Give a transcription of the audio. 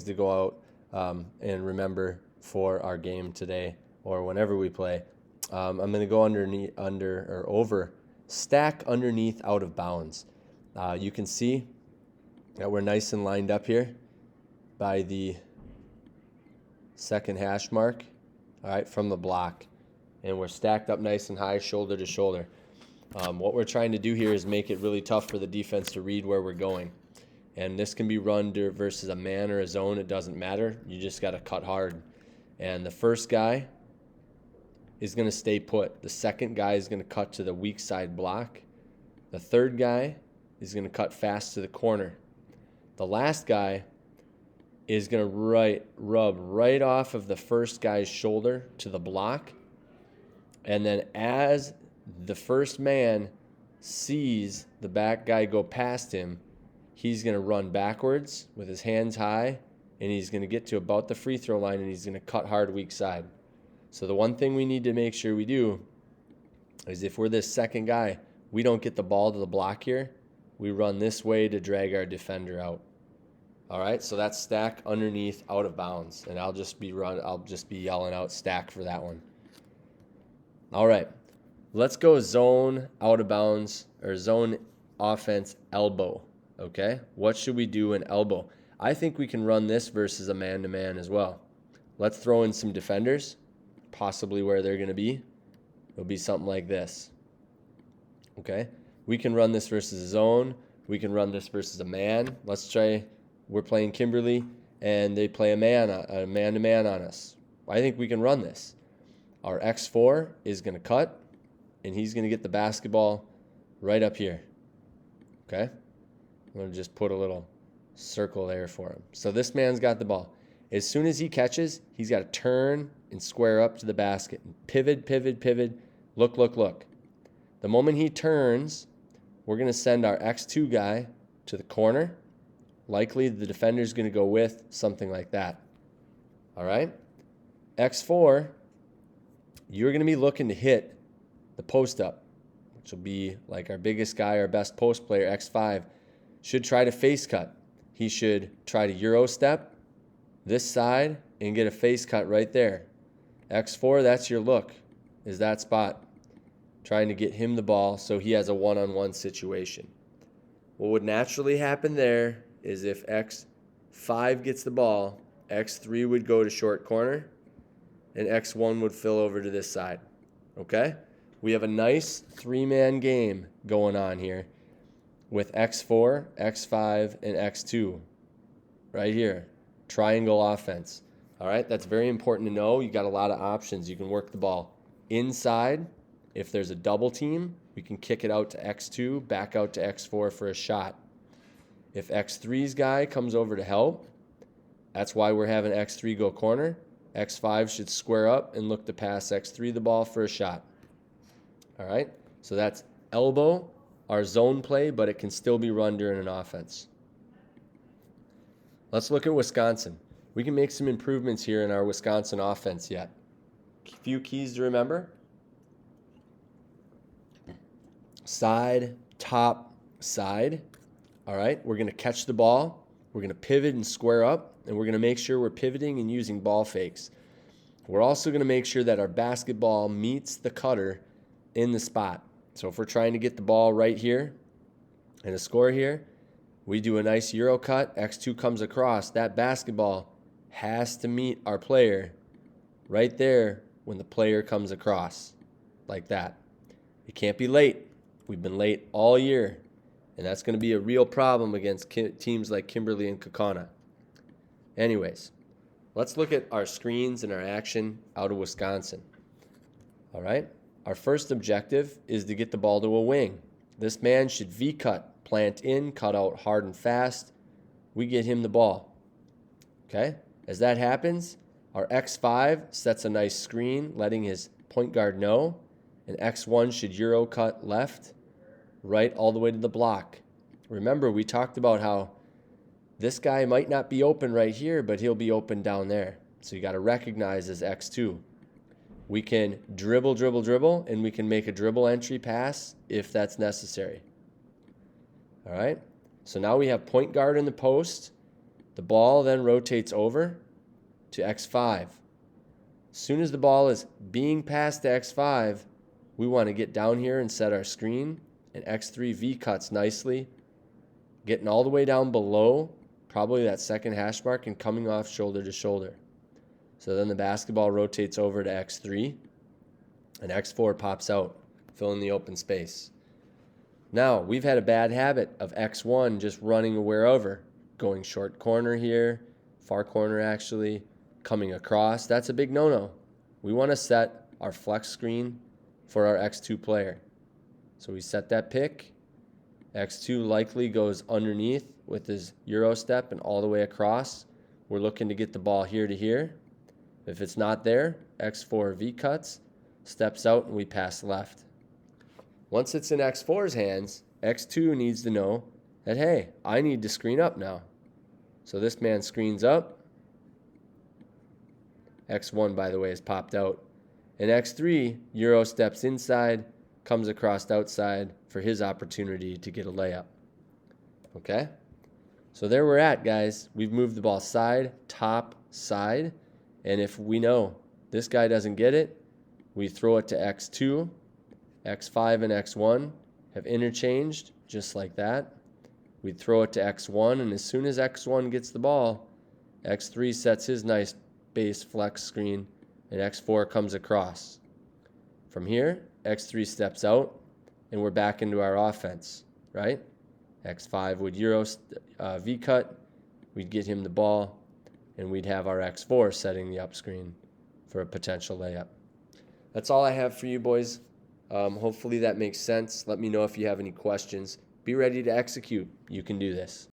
to go out and remember for our game today or whenever we play. I'm going to go over, stack underneath out of bounds. You can see that we're nice and lined up here by the second hash mark, all right, from the block. And we're stacked up nice and high, shoulder to shoulder. What we're trying to do here is make it really tough for the defense to read where we're going. And this can be run versus a man or a zone. It doesn't matter. You just got to cut hard. And the first guy is going to stay put. The second guy is going to cut to the weak side block. The third guy is going to cut fast to the corner. The last guy is going to rub right off of the first guy's shoulder to the block. And then as the first man sees the back guy go past him, he's going to run backwards with his hands high, and he's going to get to about the free throw line, and he's going to cut hard weak side. So the one thing we need to make sure we do is if we're this second guy, we don't get the ball to the block here. We run this way to drag our defender out. All right, so that's stack underneath out of bounds, and I'll just be yelling out stack for that one. All right, let's go zone out of bounds or zone offense elbow. Okay, what should we do in elbow? I think we can run this versus a man-to-man as well. Let's throw in some defenders, possibly where they're going to be. It'll be something like this. Okay, we can run this versus a zone. We can run this versus a man. Let's try. We're playing Kimberly, and they play a man-to-man on us. I think we can run this. Our X4 is going to cut, and he's going to get the basketball right up here. Okay? I'm going to just put a little circle there for him. So this man's got the ball. As soon as he catches, he's got to turn and square up to the basket. Pivot, pivot, pivot. Look, look, look. The moment he turns, we're going to send our X2 guy to the corner. Likely the defender's going to go with something like that. All right? X4, you're going to be looking to hit the post up, which will be like our biggest guy, our best post player, X5, should try to face cut. He should try to Euro step this side and get a face cut right there. X4, that's your look, is that spot. Trying to get him the ball so he has a one-on-one situation. What would naturally happen there is if X5 gets the ball, X3 would go to short corner, and X1 would fill over to this side. Okay? We have a nice three-man game going on here with X4, X5, and X2 right here. Triangle offense. All right? That's very important to know. You got a lot of options. You can work the ball inside. If there's a double team, we can kick it out to X2, back out to X4 for a shot. If X3's guy comes over to help, that's why we're having X3 go corner. X5 should square up and look to pass X3 the ball for a shot. All right? So that's elbow, our zone play, but it can still be run during an offense. Let's look at Wisconsin. We can make some improvements here in our Wisconsin offense yet. A few keys to remember. Side, top, side. All right, we're going to catch the ball. We're going to pivot and square up, and we're going to make sure we're pivoting and using ball fakes. We're also going to make sure that our basketball meets the cutter in the spot. So if we're trying to get the ball right here and a score here, we do a nice Euro cut. X2 comes across. That basketball has to meet our player right there when the player comes across like that. It can't be late. We've been late all year. And that's going to be a real problem against teams like Kimberly and Kaukauna. Anyways, let's look at our screens and our action out of Wisconsin. All right? Our first objective is to get the ball to a wing. This man should V-cut, plant in, cut out hard and fast. We get him the ball. Okay? As that happens, our X5 sets a nice screen, letting his point guard know. And X1 should Euro cut left, right, all the way to the block. Remember, we talked about how this guy might not be open right here, but he'll be open down there. So you got to recognize as X2. We can dribble, dribble, dribble, and we can make a dribble entry pass if that's necessary. All right? So now we have point guard in the post. The ball then rotates over to X5. As soon as the ball is being passed to X5, we want to get down here and set our screen, and X3 V cuts nicely, getting all the way down below probably that second hash mark and coming off shoulder to shoulder. So then the basketball rotates over to X3, and X4 pops out, filling the open space. Now, we've had a bad habit of X1 just running wherever, going short corner here, far corner actually, coming across. That's a big no-no. We want to set our flex screen for our X2 player. So we set that pick. X2 likely goes underneath with his Euro step and all the way across. We're looking to get the ball here to here. If it's not there, X4 V cuts, steps out, and we pass left. Once it's in X4's hands, X2 needs to know that, hey, I need to screen up now. So this man screens up. X1, by the way, is popped out. And X3, Euro steps inside, comes across outside for his opportunity to get a layup. Okay? So there we're at, guys. We've moved the ball side, top, side. And if we know this guy doesn't get it, we throw it to X2. X5 and X1 have interchanged just like that. We throw it to X1, and as soon as X1 gets the ball, X3 sets his nice base flex screen, and X4 comes across. From here, X3 steps out, and we're back into our offense, right? X5 would Euro V cut, we'd get him the ball, and we'd have our X4 setting the up screen for a potential layup. That's all I have for you, boys. Hopefully that makes sense. Let me know if you have any questions. Be ready to execute. You can do this.